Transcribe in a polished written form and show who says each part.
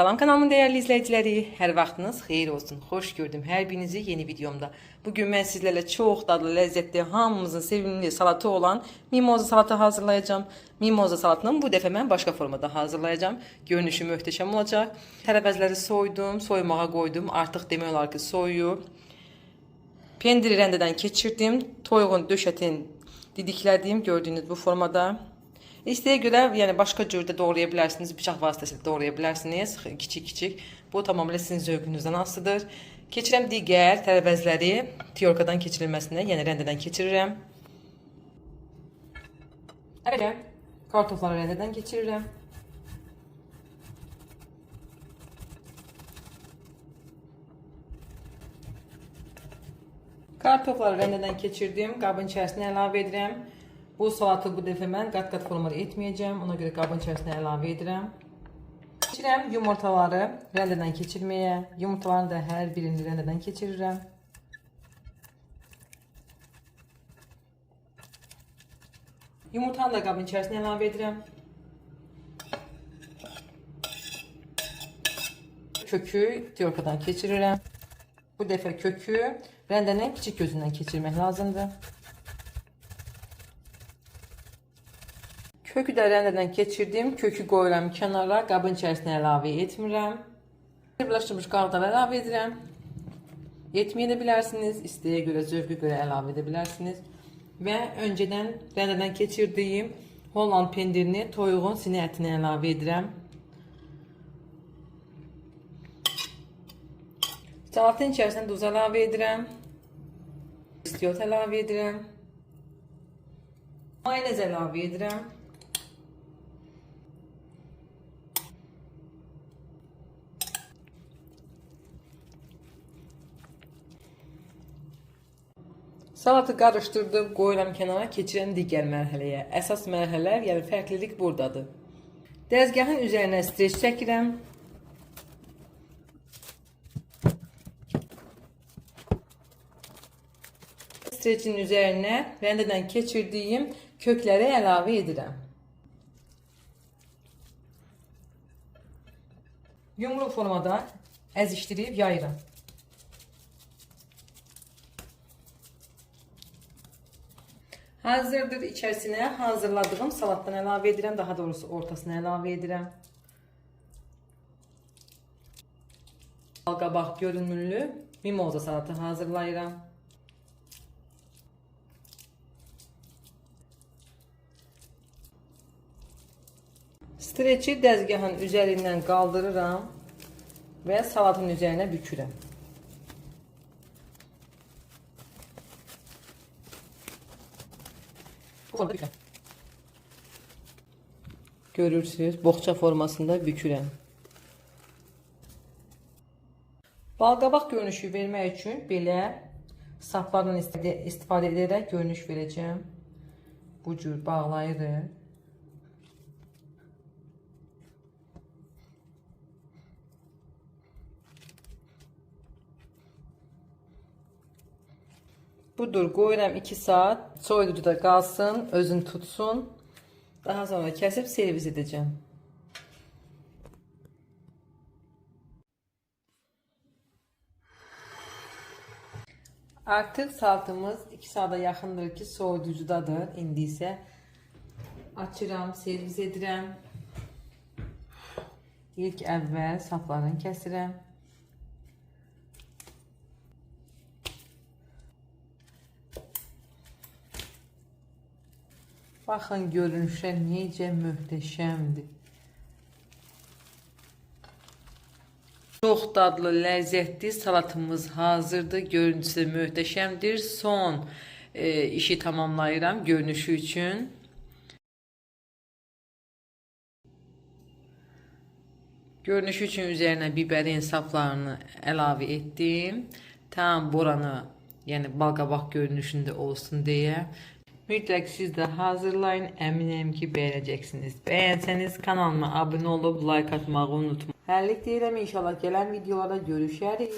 Speaker 1: Salam kanalımın değerli izleyicileri, her vaxtınız xeyir olsun. Xoş gördüm hər birinizi yeni videomda. Bugün mən sizlərlə çox dadlı, ləzzətli, hamımızın sevimli salatı olan mimoza salatı hazırlayacağım. Mimoza salatını bu dəfə mən başqa formada hazırlayacağım. Görünüşü möhtəşəm olacaq. Tərəvəzləri soydum, soymağa qoydum. Artıq demək olar ki, soyuyub. Pendiri rəndədən keçirdim. Toyuğun döşətin didiklədim gördüyünüz bu formada. İsteğe göre yani başka cürde doğrayabilirsiniz. Bıçaq vasitəsilə doğraya bilərsiniz. Kiçik-kiçik. Bu tamamilə sizin zövqünüzdən asılıdır. Keçirəm digər tərəvəzləri tiyorkadan keçirilməsinə, yəni rəndədən keçirirəm. Evet. Kartofları rəndədən keçirirəm. Kartofları rəndədən keçirdim. Qabın içərisinə əlavə edirəm. Bu salatı bu dəfə mən qat-qat formada etməyəcəm. Ona görə qabın içərisinə əlavə edirəm. Keçirəm yumurtaları rəndədən keçirməyə. Yumurtaların da hər birini rəndədən keçirirəm. Yumurtanı da qabın içərisinə əlavə edirəm. Kökü tiyorkadan keçirirəm. Bu dəfə kökü rəndənin kiçik gözündən keçirmək lazımdır. Kökü də rəndədən keçirdim. Kökü qoyuram kənara, qabın içərisinə əlavə etmirəm. Birləşdirilmiş qarğıdalı əlavə edirəm. Etməyə də bilərsiniz, isteğe görə, zövqə görə əlavə edə bilərsiniz. Və öncədən rəndədən keçirdiyim Holland pendirini toyuğun sinə ətinə əlavə edirəm. Salatın içərisinə duz əlavə edirəm. İstiot əlavə edirəm. Mayonez əlavə edirəm. Salatı qarışdırdım, qoyuram kənara, keçirəm digər mərhələyə. Əsas mərhələlər, yəni fərqlilik buradadır. Dəzgahın üzərinə streç çəkirəm. Streçin üzərinə rəndədən keçirdiyim kökləri əlavə edirəm. Yumru formada əzişdirib yayıram. Hazırdır, içərisinə hazırladığım salatdan əlavə edirəm, daha doğrusu ortasına əlavə edirəm. Balqabaq görünümlü mimoza salatı hazırlayıram. Streçi dəzgahın üzərindən qaldırıram və salatın üzərinə bükürəm. Görürsünüz, boğça formasında bükürəm. Balqabaq görünüşü vermək üçün belə saplardan istifadə edərək görünüş verəcəm. Bu cür bağlayırıq. Budur, qoyuram 2 saat soyuducuda qalsın, özünü tutsun. Daha sonra kəsib servis edəcəm. Artıq salatımız 2 saata yaxındır ki soyuducudadır. İndi isə açıram, servis edirəm. İlk əvvəl saplarını kəsirəm. Baxın görünüşə necə möhtəşəmdir. Çox dadlı, ləzzətli salatımız hazırdır. Görüntüsü möhtəşəmdir. Son işi tamamlayıram görünüşü üçün. Görünüşü üçün üzərinə bibərin saplarını əlavə etdim. Tam buranı, yəni balqabaq görünüşündə olsun deyə. Mütləq siz də hazırlayın, əminəm ki bəyənəcəksiniz. Bəyənsəniz kanalıma abunə olub like atmağı unutmayın. Hərlik deyirəm, inşallah gələn videolarda görüşərik.